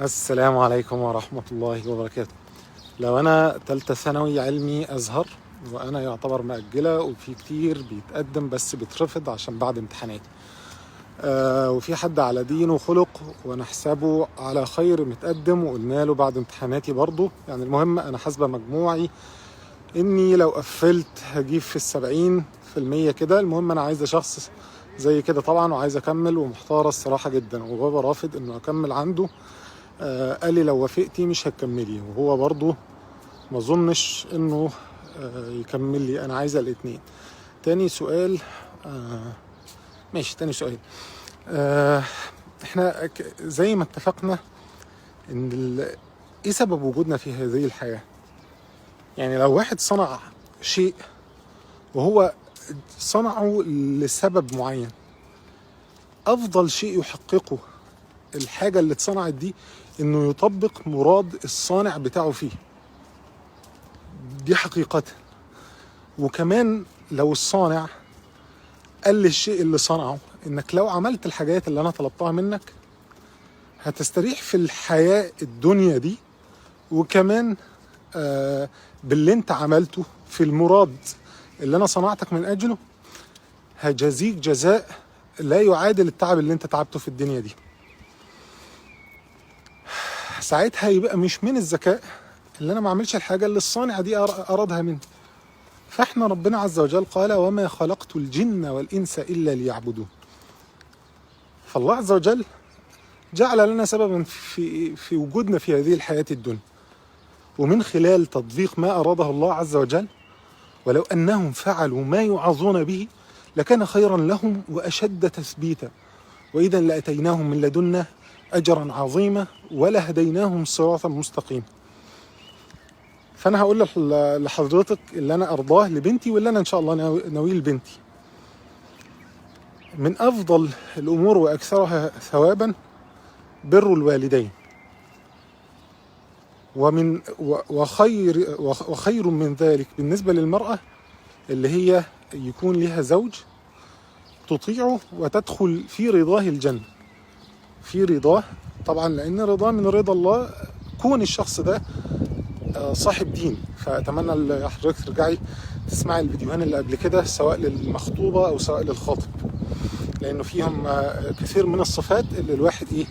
السلام عليكم ورحمة الله وبركاته. لو أنا تالتة ثانوي علمي أزهر، وأنا يعتبر مأجلة وفي كتير بيتقدم بس بيترفض عشان بعد امتحاناتي، وفي حد على دين وخلق وأنا حسابه على خير متقدم وقلنا له بعد امتحاناتي برضو. يعني المهم أنا حاسبة مجموعي إني لو قفلت هجيب في 70% كده. المهم أنا عايزة شخص زي كده طبعا، وعايز أكمل ومحتارة الصراحة جدا، وبابا رافض إنه أكمل عنده. قال لي لو وافقتي مش هتكملي، وهو برضو ما اظنش انه يكمل لي. انا عايزه الاتنين. تاني سؤال. ماشي، تاني سؤال. احنا زي ما اتفقنا ان ايه سبب وجودنا في هذه الحياه؟ يعني لو واحد صنع شيء وهو صنعه لسبب معين، افضل شيء يحققه الحاجه اللي اتصنعت دي انه يطبق مراد الصانع بتاعه فيه. دي حقيقة. وكمان لو الصانع قال للشيء اللي صنعه انك لو عملت الحاجات اللي انا طلبتها منك هتستريح في الحياة الدنيا دي، وكمان باللي انت عملته في المراد اللي انا صنعتك من اجله هجازيك جزاء لا يعادل التعب اللي انت تعبته في الدنيا دي. ساعتها يبقى مش من الذكاء اللي انا ما اعملش الحاجة اللي الصانع دي ارادها مني. فاحنا ربنا عز وجل قال وما خلقت الجن والإنس إلا ليعبدون. فالله عز وجل جعل لنا سببا في وجودنا في هذه الحياة الدنيا، ومن خلال تطبيق ما أراده الله عز وجل. ولو أنهم فعلوا ما يوعظون به لكان خيرا لهم وأشد تثبيتا، وإذا لأتيناهم من لدنا أجرا عظيما ولهديناهم صراطا مستقيما. فأنا هقول لحضرتك اللي أنا أرضاه لبنتي واللي أنا إن شاء الله ناويه لبنتي. من أفضل الأمور وأكثرها ثوابا بر الوالدين، وخير من ذلك بالنسبة للمرأة اللي هي يكون لها زوج تطيعه وتدخل في رضاه الجنة. في رضاه طبعا، لأن رضاه من رضا الله كون الشخص ده صاحب دين. فأتمنى حضرتك ترجعي تسمعي الفيديوهين اللي قبل كده سواء للمخطوبة أو سواء للخاطب، لأنه فيهم كثير من الصفات اللي الواحد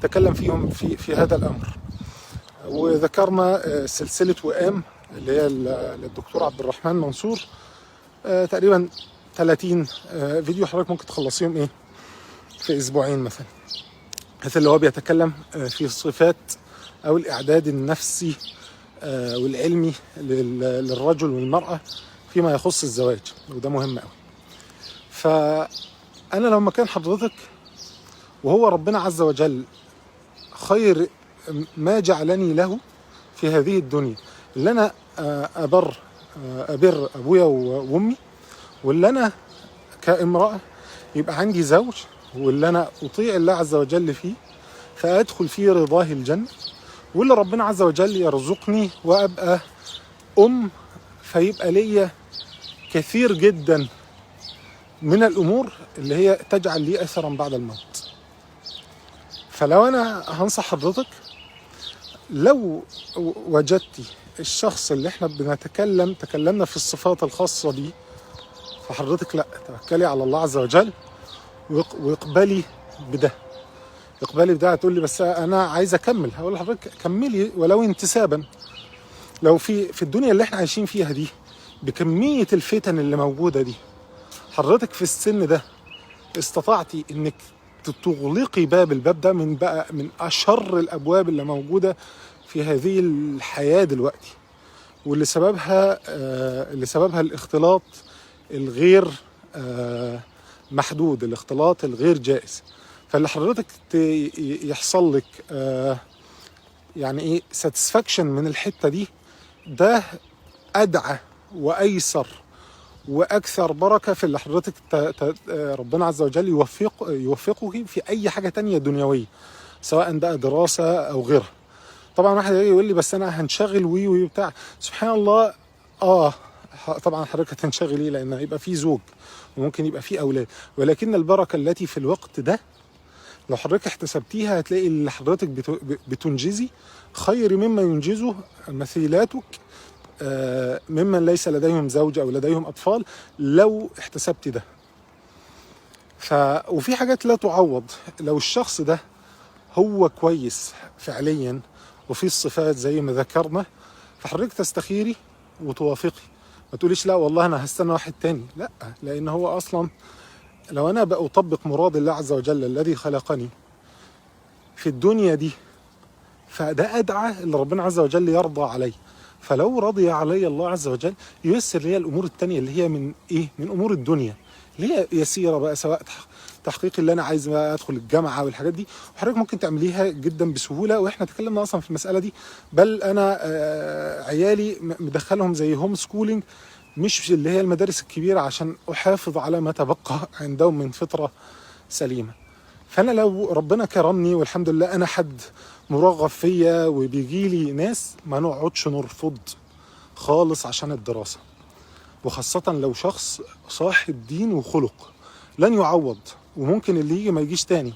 تكلم فيهم في هذا الأمر. وذكرنا سلسلة وئام اللي هي للدكتور عبد الرحمن منصور، تقريبا 30 فيديو حضرتك ممكن تخلصيهم في أسبوعين مثلا، هذا اللي هو بيتكلم في الصفات أو الإعداد النفسي والعلمي للرجل والمرأة فيما يخص الزواج، وده مهم قوي. فأنا لو مكان حضرتك وهو ربنا عز وجل خير ما جعلني له في هذه الدنيا، اللي أنا أبر أبويا وأمي، واللي أنا كامرأة يبقى عندي زوج، واللي أنا أطيع الله عز وجل فيه فأدخل في رضاه الجنة، واللي ربنا عز وجل يرزقني وأبقى فيبقى ليا كثير جدا من الأمور اللي هي تجعل لي أثرا بعد الموت. فلو أنا هنصح حضرتك، لو وجدتي الشخص اللي احنا تكلمنا في الصفات الخاصة بيه، فحضرتك لا، توكلي على الله عز وجل واقبلي بده. اقبلي بده. هتقول لي بس انا عايز اكمل. هقول لحضرتك كملي ولو انتسابا. لو في الدنيا اللي احنا عايشين فيها دي بكمية الفتن اللي موجودة دي، حضرتك في السن ده استطعتي انك تغلقي الباب ده من اشر الابواب اللي موجودة في هذه الحياة دلوقتي، واللي سببها الاختلاط الغير محدود، الاختلاط الغير جائز. فاللي حضرتك يحصل لك يعني ساتسفاكشن من الحتة دي، ده أدعى وأيسر وأكثر بركة في اللي حضرتك ربنا عز وجل يوفقك في أي حاجة تانية دنيوية، سواء بقى دراسة أو غيرها. طبعا واحد يقول لي بس أنا هنشغل وي بتاع. سبحان الله. طبعا حضرتك هتنشغلي لأن يبقى في زوج وممكن يبقى في أولاد، ولكن البركة التي في الوقت ده لو حضرتك احتسبتيها هتلاقي اللي حضرتك بتنجزي خير مما ينجزه مثيلاتك ممن ليس لديهم زوج أو لديهم أطفال، لو احتسبتي ده. وفي حاجات لا تعوض. لو الشخص ده هو كويس فعليا وفي الصفات زي ما ذكرنا، فحضرتك تستخيري وتوافقي، ما تقوليش لا والله أنا هستنى واحد تاني. لا، لأن هو أصلا لو أنا بأطبق مراد الله عز وجل الذي خلقني في الدنيا دي، فده أدعى اللي ربنا عز وجل يرضى علي. فلو رضي علي الله عز وجل ييسر لي الأمور التانية اللي هي من إيه؟ من أمور الدنيا اللي هي يسيرة بقى، سواء تحقيق اللي أنا عايز بقى أدخل الجامعة والحاجات دي، وحضرتك ممكن تعمليها جدا بسهولة. وإحنا تكلمنا أصلا في المسألة دي، بل أنا عيالي مدخلهم زي هوم سكولينج، مش اللي هي المدارس الكبيرة، عشان أحافظ على ما تبقى عندهم من فطرة سليمة. فأنا لو ربنا كرمني والحمد لله أنا حد مرغب فيا وبيجي لي ناس، ما نقعدش نرفض خالص عشان الدراسة، وخاصة لو شخص صاحب دين وخلق لن يعوض، وممكن اللي يجي ما يجيش تاني،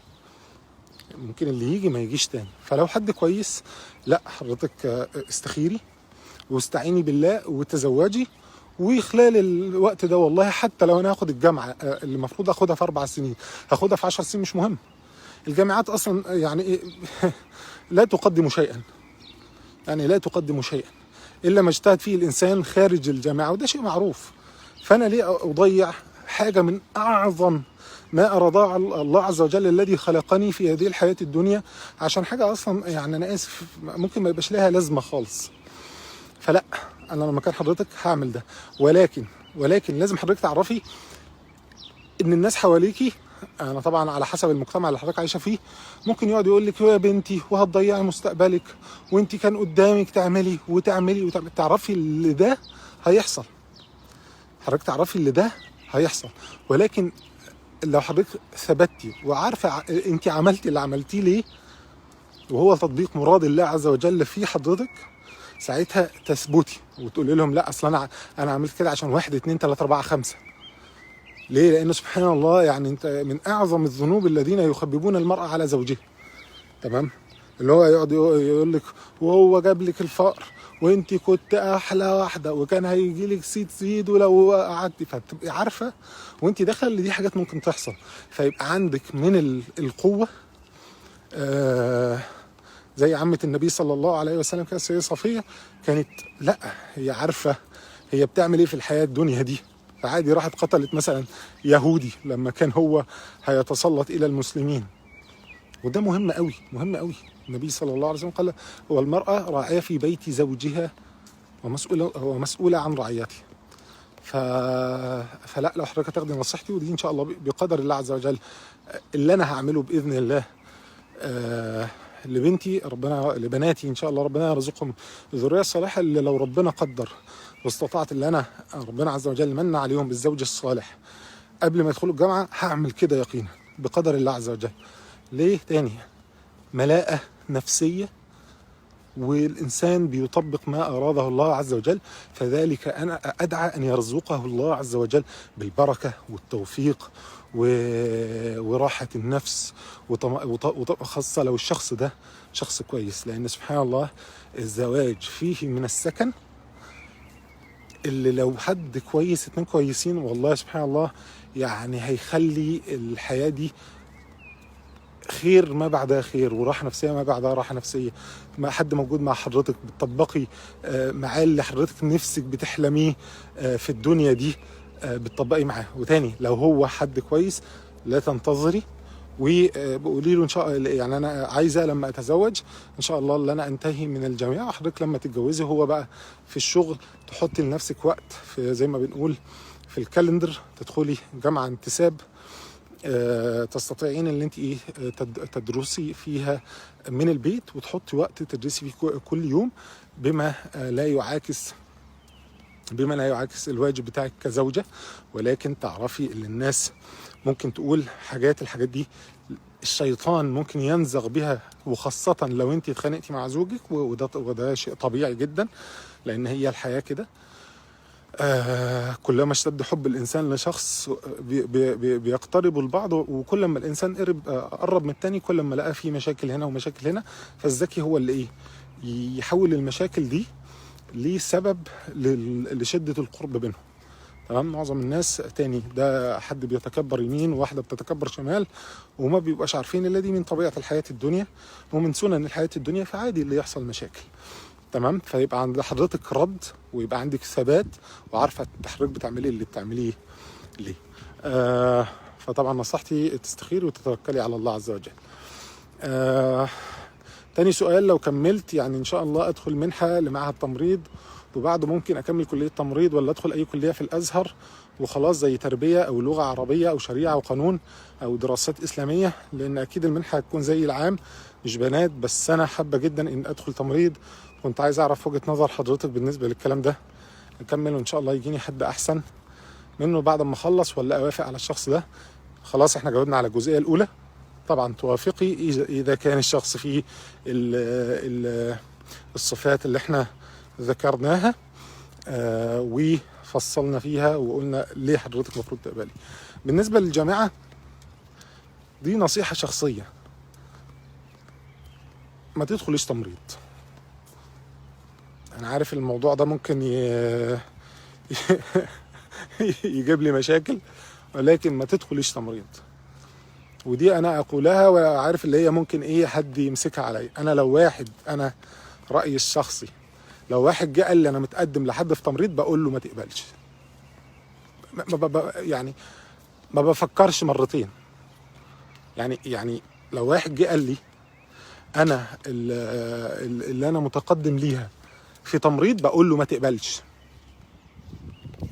ممكن اللي يجي ما يجيش تاني. فلو حد كويس، لا حضرتك استخيري واستعيني بالله وتزوجي، وخلال الوقت ده والله حتى لو انا هاخد الجامعه اللي المفروض اخدها في 4 سنين هاخدها في 10 سنين، مش مهم. الجامعات اصلا يعني لا تقدم شيئا، يعني لا تقدم شيئا الا ما اجتهد فيه الانسان خارج الجامعه، وده شيء معروف. فانا ليه اضيع حاجه من اعظم ما ارضاه الله عز وجل الذي خلقني في هذه الحياه الدنيا عشان حاجه اصلا يعني انا اسف ممكن ما يبقاش لها لازمه خالص؟ فلا، انا لما كان حضرتك هعمل ده. ولكن لازم حضرتك تعرفي ان الناس حواليكي، انا طبعا على حسب المجتمع اللي حضرتك عايشه فيه، ممكن يقعد يقول لك يا بنتي وهتضيعي مستقبلك، وانت كان قدامك تعملي وتعملي. تعرفي اللي ده هيحصل، حضرتك تعرفي اللي ده هيحصل. ولكن لو حضرتك ثبتي وعارفه انت عملتي اللي عملتيه ليه، وهو تطبيق مراد الله عز وجل في حضرتك، ساعتها تثبتي وتقولي لهم لا اصل انا عملت كده عشان 1 2 3 4 5. ليه؟ لأنه سبحان الله يعني انت من اعظم الذنوب الذين يخببون المرأة على زوجها. تمام؟ اللي هو يقعد يقول لك وهو جاب لك الفقر وانت كنت احلى واحده وكان هيجي لك سيد ولو قعدتي، فتبقي عارفه وانت داخله اللي دي حاجات ممكن تحصل، فيبقى عندك من القوه زي عمة النبي صلى الله عليه وسلم كانت السيدة صفية، كانت لا هي عارفة هي بتعمل ايه في الحياة الدنيا دي، فعادي راحت قتلت مثلا يهودي لما كان هو هيتسلط إلى المسلمين. وده مهم قوي، مهم قوي. النبي صلى الله عليه وسلم قال والمرأة راعية في بيت زوجها ومسؤولة عن رعيته. فلا، لو حضرتك تاخدي نصيحتي، ودي إن شاء الله بقدر الله عز وجل اللي أنا هعمله بإذن الله لبنتي، ربنا لبناتي ان شاء الله ربنا يرزقهم الذريه الصالحه، اللي لو ربنا قدر واستطعت اللي انا ربنا عز وجل من عليهم بالزوج الصالح قبل ما يدخلوا الجامعه، هعمل كده يقينا بقدر الله عز وجل. ليه؟ تاني، ملاءه نفسيه، والانسان بيطبق ما اراده الله عز وجل، فذلك انا ادعى ان يرزقه الله عز وجل بالبركه والتوفيق وراحة النفس، وخاصة لو الشخص ده شخص كويس. لأن سبحان الله الزواج فيه من السكن اللي لو حد كويس 2 كويسين والله سبحان الله يعني هيخلي الحياة دي خير ما بعدها خير، وراحة نفسية ما بعدها راحة نفسية. ما حد موجود مع حضرتك بتطبقي معاه اللي حضرتك نفسك بتحلميه في الدنيا دي، بتطبقي معاه. وتاني، لو هو حد كويس لا تنتظري وبقولي له ان شاء الله يعني انا عايزه لما اتزوج ان شاء الله اللي انا انتهي من الجامعه، وحضرتك لما تتجوزي هو بقى في الشغل تحطي لنفسك وقت في زي ما بنقول في الكالندر، تدخلي جامعه انتساب تستطيعين ان انت تدرسي فيها من البيت، وتحطي وقت تدرسي فيه كل يوم بما لا يعاكس الواجب بتاعك كزوجة. ولكن تعرفي ان الناس ممكن تقول الحاجات دي الشيطان ممكن ينزغ بها، وخاصة لو انت اتخانقتي مع زوجك، وده شيء طبيعي جدا لان هي الحياة كده. كلما اشتد حب الإنسان لشخص بيقتربوا لبعض، وكل ما الإنسان قرب من التاني كل ما لقى فيه مشاكل هنا ومشاكل هنا. فالذكي هو اللي يحول المشاكل دي لسبب لشدة القرب بينهم. تمام. معظم الناس تاني ده حد بيتكبر يمين وواحدة بتتكبر شمال وما بيبقاش عارفين اللي دي من طبيعة الحياة الدنيا ومن سنن الحياة الدنيا، فعادي اللي يحصل مشاكل. تمام. فيبقى عند حضرتك رد ويبقى عندك ثبات وعارفة حضرتك بتعملي اللي بتعمليه ليه. فطبعا نصيحتي تستخيري وتتوكلي على الله عز وجل. تاني سؤال، لو كملت يعني ان شاء الله ادخل منحة لمعهد تمريض وبعده ممكن اكمل كلية تمريض ولا ادخل اي كلية في الازهر وخلاص زي تربية او لغة عربية او شريعة وقانون او دراسات اسلامية، لان اكيد المنحة هتكون زي العام مش بنات. بس انا حابة جدا ان ادخل تمريض، كنت عايز اعرف وجهة نظر حضرتك بالنسبة للكلام ده. اكمل وان شاء الله يجيني حد احسن منه بعد ما اخلص ولا اوافق على الشخص ده؟ خلاص احنا جاوبنا على الجزئية الاولى. طبعا توافقي اذا كان الشخص فيه الصفات اللي احنا ذكرناها وفصلنا فيها وقلنا ليه حضرتك المفروض تقبلي. بالنسبة للجامعة دي نصيحة شخصية، ما تدخليش تمريض. انا عارف الموضوع ده ممكن يجيب لي مشاكل، ولكن ما تدخليش تمريض. ودي انا اقولها وعارف اللي هي ممكن حد يمسكها عليا. انا لو واحد، انا رأيي الشخصي، لو واحد جه قال لي انا متقدم لحد في تمريض بقول له ما تقبلش. يعني ما بفكرش مرتين. يعني لو واحد جه قال لي انا اللي انا متقدم ليها في تمريض بقول له ما تقبلش.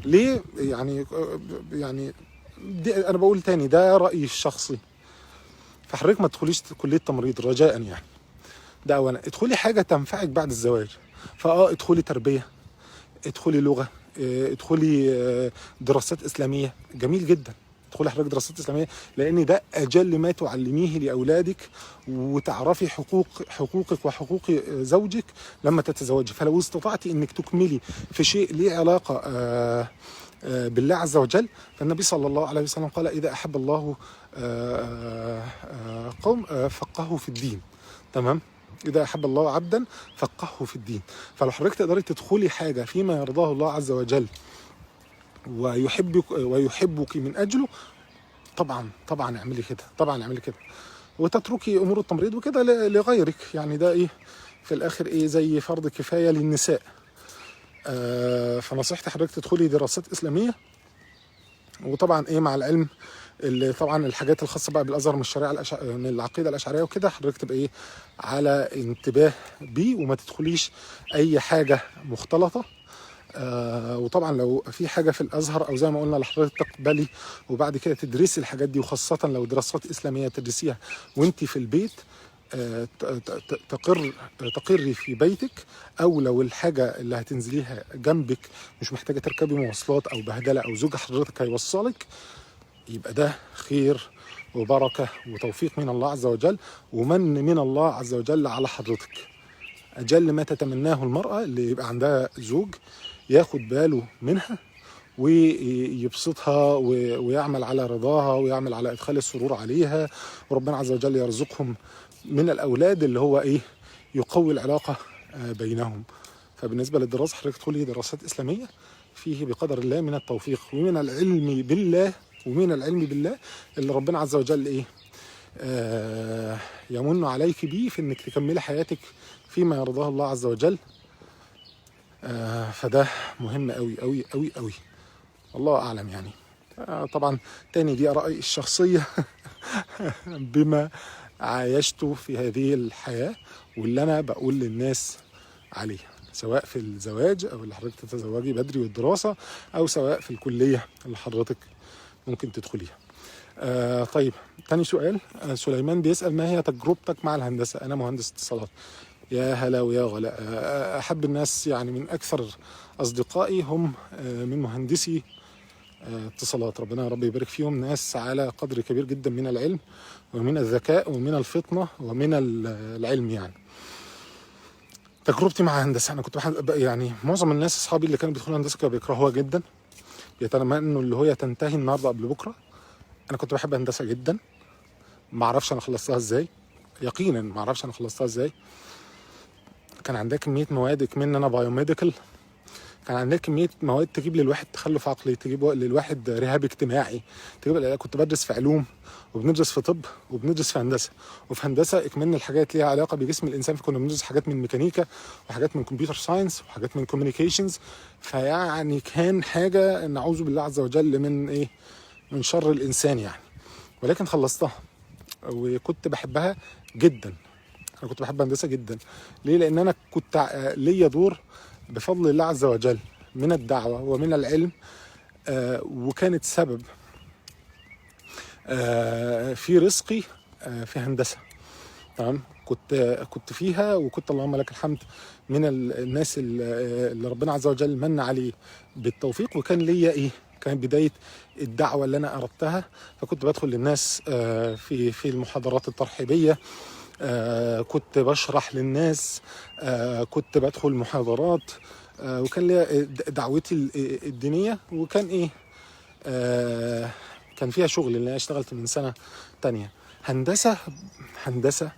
ليه؟ يعني دي انا بقول تاني ده رأيي الشخصي. فحضرتك ما تدخليش كلية تمريض رجاء يعني. ده اولا. ادخلي حاجة تنفعك بعد الزواج. ادخلي تربية، ادخلي لغة، ادخلي دراسات إسلامية، جميل جدا. ادخلي حضرتك دراسات إسلامية لأن ده أجل ما تعلميه لأولادك وتعرفي حقوقك وحقوق زوجك لما تتزوجي. فلو استطعتي أنك تكملي في شيء ليه علاقة بالله عز وجل، فالنبي صلى الله عليه وسلم قال إذا أحب الله قوم فقهوا في الدين. تمام. إذا أحب الله عبدا فقهه في الدين. فلو حضرتك تقدري تدخلي حاجة فيما يرضاه الله عز وجل ويحبك من أجله، طبعا اعملي كده، طبعا اعملي كده، وتتركي أمور التمريض وكده لغيرك. يعني ده في الآخر زي فرض كفاية للنساء. فنصيحتي حضرتك تدخلي دراسات إسلامية. وطبعا مع العلم اللي طبعا الحاجات الخاصه بقى بالازهر من الشريعه من العقيده الاشعريه وكده، حضرتك تبقى على انتباه بيه وما تدخليش اي حاجه مختلطه. وطبعا لو في حاجه في الازهر او زي ما قلنا لحضرتك تقبلي وبعد كده تدرسي الحاجات دي، وخاصه لو دراسات اسلاميه تدرسيها وانت في البيت، تقري في بيتك. او لو الحاجه اللي هتنزليها جنبك مش محتاجه تركبي مواصلات او بهدله او زوج حضرتك هيوصلك، يبقى ده خير وبركة وتوفيق من الله عز وجل ومن من الله عز وجل على حضرتك. أجل ما تتمناه المرأة اللي يبقى عندها زوج ياخد باله منها ويبسطها ويعمل على رضاها ويعمل على إدخال السرور عليها، وربنا عز وجل يرزقهم من الأولاد اللي هو يقوي العلاقة بينهم. فبالنسبة للدراسة حضرتك تدخلي دراسات إسلامية فيه بقدر الله من التوفيق ومن العلم بالله اللي ربنا عز وجل يمن عليك بيه في انك تكملي حياتك فيما يرضاه الله عز وجل. فده مهم قوي قوي قوي قوي، الله اعلم يعني. طبعا تاني دي ارائي الشخصيه بما عايشته في هذه الحياه واللي انا بقول للناس عليه، سواء في الزواج او اللي حضرتك تتزوجي بدري والدراسه، او سواء في الكليه اللي حضرتك ممكن تدخليها. طيب تاني سؤال، سليمان بيسأل ما هي تجربتك مع الهندسة؟ أنا مهندس اتصالات. يا هلا ويا غلا. أحب الناس يعني من أكثر أصدقائي هم من مهندسي اتصالات. ربنا يا رب يبارك فيهم، ناس على قدر كبير جدا من العلم ومن الذكاء ومن الفطنة ومن العلم يعني. تجربتي مع هندسه، انا كنت يعني معظم الناس اصحابي اللي كانوا بيدخلوا هندسه كانوا بيكرهوها جدا، بيتمنوا اللي هي تنتهي النهارده قبل بكره. انا كنت بحب هندسه جدا، ما اعرفش انا خلصتها ازاي، يقينا ما اعرفش انا خلصتها ازاي. كان عندها كميه مواد، كمان انا بايوميديكال، كان عندنا كميه مواد تجيب للواحد تخلف عقلي، تجيب للواحد رهاب اجتماعي، كنت بدرس في علوم وبندرس في طب وبندرس في هندسه، وفي هندسه اكملنا الحاجات ليها علاقه بجسم الانسان، فكنا بندرس حاجات من ميكانيكا وحاجات من كمبيوتر ساينس وحاجات من كوميونيكيشنز. فيعني كان حاجه نعوذ بالله عز وجل من ايه، من شر الانسان يعني. ولكن خلصتها وكنت بحبها جدا. انا كنت بحب هندسه جدا. ليه؟ لان انا كنت ليا دور بفضل الله عز وجل من الدعوه ومن العلم، وكانت سبب في رزقي في هندسه. تمام. كنت فيها، وكنت اللهم لك الحمد من الناس اللي ربنا عز وجل من عليه بالتوفيق، وكان ليا ايه، كان بدايه الدعوه اللي انا اردتها. فكنت بدخل للناس في المحاضرات الترحيبيه، كنت بشرح للناس، كنت بدخل محاضرات، وكان ليا دعوتي الدينيه، وكان ايه، كان فيها شغل، اللي انا اشتغلت من سنه تانية. هندسه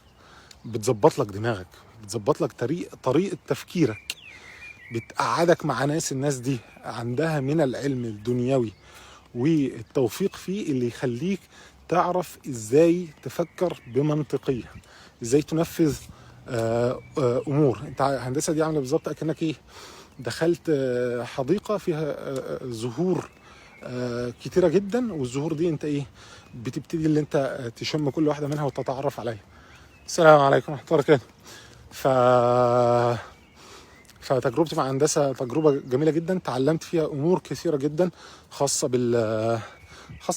بتظبط لك دماغك، بتظبط لك طريقه تفكيرك، بتقعدك مع الناس دي عندها من العلم الدنيوي والتوفيق فيه اللي يخليك تعرف ازاي تفكر بمنطقيه، ازاي تنفذ امور. انت الهندسه دي عامله بالظبط اكنك ايه، دخلت حديقه فيها زهور كتيره جدا، والزهور دي انت ايه، بتبتدي اللي انت تشم كل واحده منها وتتعرف عليها. السلام عليكم ورحمه الله وبركاته. فتجربتي مع هندسه تجربه جميله جدا، تعلمت فيها امور كثيره جدا، خاصه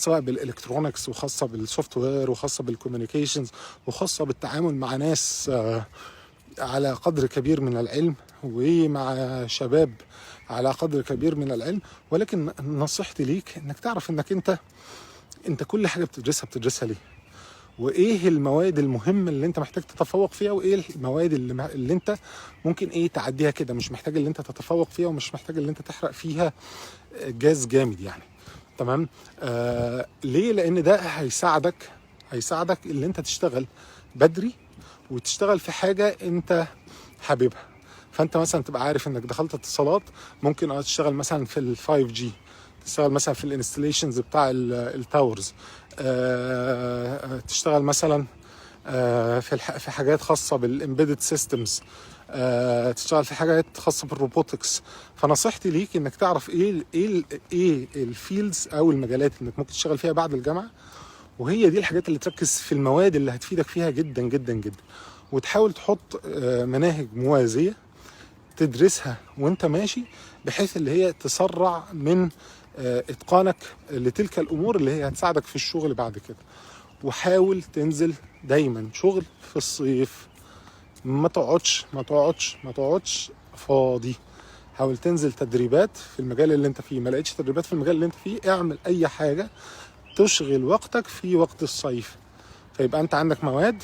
بقى بالالكترونكس، وخاصه بالسوفت وير، وخاصه بالكوميونيكيشنز، وخاصه بالتعامل مع ناس على قدر كبير من العلم، ومع شباب على قدر كبير من العلم. ولكن نصيحتي ليك انك تعرف انك انت كل حاجه بتدرسها ليه، وايه المواد المهمه اللي انت محتاج تتفوق فيها، وايه المواد اللي انت ممكن ايه تعديها كده، مش محتاج اللي انت تتفوق فيها، ومش محتاج اللي انت تحرق فيها جاز جامد يعني. تمام. ليه؟ لان ده هيساعدك اللي انت تشتغل بدري، وتشتغل في حاجه انت حاببها. فانت مثلا تبقى عارف انك دخلت اتصالات، ممكن تشتغل مثلا في ال 5G، تشتغل مثلا في الانستليشنز بتاع التاورز، تشتغل مثلا في حاجات خاصه بالامبيدد سيستمز، تشتغل في حاجات خاصه بالروبوتكس. فنصيحتي ليك انك تعرف ايه الفيلدز او المجالات اللي ممكن تشتغل فيها بعد الجامعه، وهي دي الحاجات اللي تركز في المواد اللي هتفيدك فيها جدا جدا جدا، وتحاول تحط مناهج موازيه تدرسها وانت ماشي، بحيث اللي هي تسرع من اتقانك لتلك الامور اللي هي هتساعدك في الشغل بعد كده. وحاول تنزل دايما شغل في الصيف، ما تقعدش فاضي. حاول تنزل تدريبات في المجال اللي انت فيه، ما لقيتش تدريبات في المجال اللي انت فيه، اعمل اي حاجة تشغل وقتك في وقت الصيف، فيبقى انت عندك مواد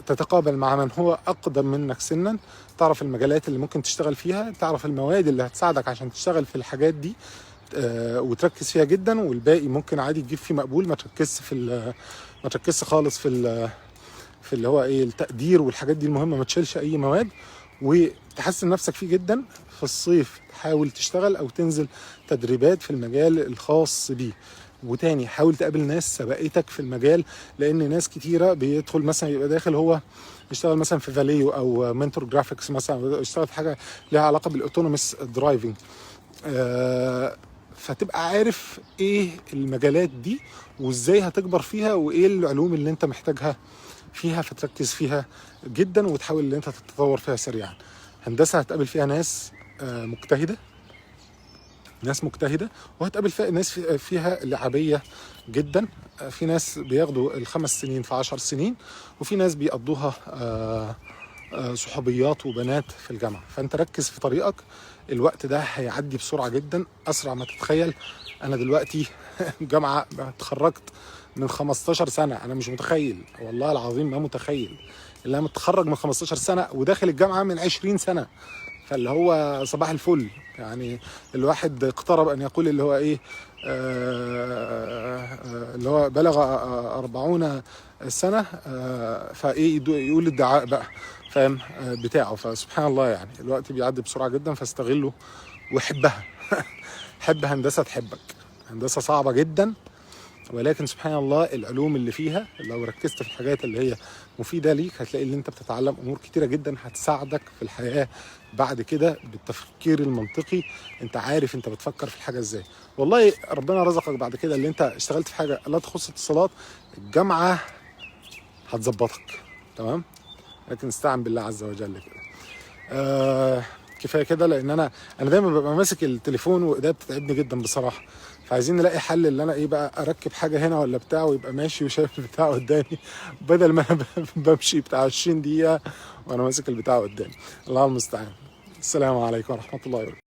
تتقابل مع من هو اقدم منك سنا، تعرف المجالات اللي ممكن تشتغل فيها، تعرف المواد اللي هتساعدك عشان تشتغل في الحاجات دي، وتركز فيها جدا. والباقي ممكن عادي تجيب فيه مقبول، ما تركزش خالص في اللي هو ايه التقدير والحاجات دي المهمه، ما تشيلش اي مواد، وتحسن نفسك فيه جدا. في الصيف تحاول تشتغل او تنزل تدريبات في المجال الخاص بيه. وتاني حاول تقابل ناس سبقتك في المجال، لان ناس كتيره بيدخل مثلا يبقى داخل هو يشتغل مثلا في فاليو او منتور جرافيكس مثلا، يشتغل في حاجه لها علاقه بالاوتونوموس درايفنج، فتبقى عارف ايه المجالات دي وازاي هتكبر فيها، وايه العلوم اللي انت محتاجها فيها، فتركز فيها جدا وتحاول ان انت تتطور فيها سريعا. هندسه هتقابل فيها ناس مجتهده، وهتقابل فيها ناس فيها لعبيه جدا. في ناس بياخدوا ال5 سنين في 10 سنين، وفي ناس بيقضوها صحوبيات وبنات في الجامعه. فانت ركز في طريقك، الوقت ده هيعدي بسرعه جدا، اسرع ما تتخيل. انا دلوقتي جامعه اتخرجت من 15 سنه، انا مش متخيل والله العظيم، ما متخيل اللي انا متخرج من 15 سنه وداخل الجامعه من 20 سنه، فاللي هو صباح الفل يعني. الواحد اقترب ان يقول اللي هو ايه، اللي هو بلغ 40 سنه، فايه يقول الدعاء بقى، فاهم بتاعه. فسبحان الله يعني الوقت بيعدي بسرعه جدا، فاستغله وحبها. حب هندسه تحبك. هندسه صعبه جدا، ولكن سبحان الله العلوم اللي فيها لو ركزت في الحاجات اللي هي مفيدة ليك هتلاقي ان انت بتتعلم امور كتيرة جدا هتساعدك في الحياة بعد كده بالتفكير المنطقي. انت عارف انت بتفكر في الحاجة ازاي. والله ربنا رزقك بعد كده اللي انت اشتغلت في حاجة لا تخص اتصالات، الجامعة هتظبطك تمام، لكن استعن بالله عز وجل كده. كفايه كده، لان انا دايما ببقى ماسك التليفون وايديا بتتعبني جدا بصراحه. فعايزين نلاقي حل اللي انا ايه بقى اركب حاجه هنا ولا بتاع ويبقى ماشي وشايف البتاع قدامي، بدل ما انا بمشي بتاع 20 دقيقه وانا ماسك البتاع قدامي. الله المستعان. السلام عليكم ورحمه الله وبركاته.